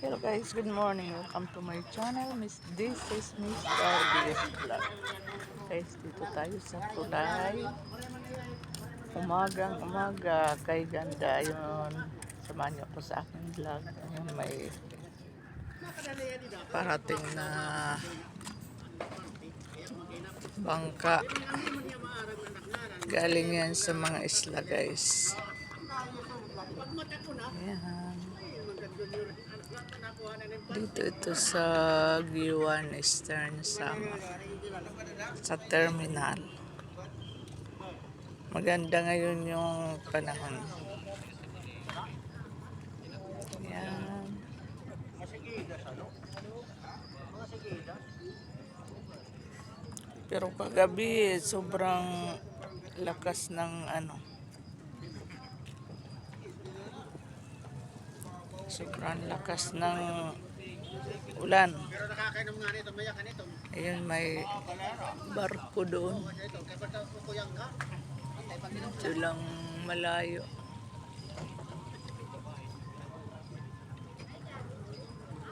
Hello guys, good morning. Welcome to my channel. This is Miss Darby's Vlog. Guys, dito tayo sa Tulay. Umagang umaga kay ganda yun. Samahan niyo ako sa aking vlog. Ayun, may parating na bangka. Galing yan sa mga isla guys. Ayan. Dito ito sa Giwan Eastern sa terminal. Maganda ngayon yung panahon. Ayan. Pero kagabi sobrang lakas ng sobrang lakas ng ulan. Ayun, may barko doon. Ito lang malayo.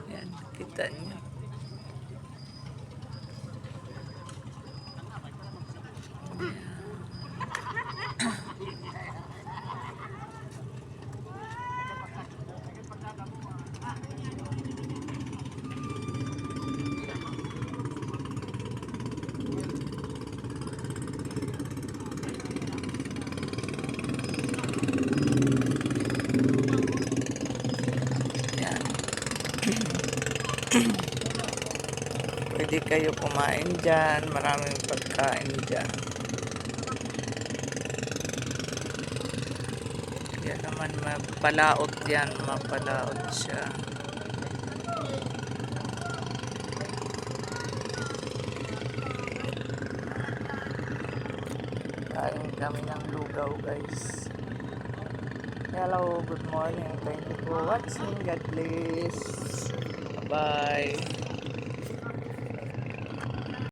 Yan, kita niyo. Pwede kayo kumain dyan. Maraming pagkain dyan. Yan naman, mapalaot yan. Mapalaot siya. Kain kami ng lugaw guys. Hello, good morning. Thank you for watching. God bless. Bye.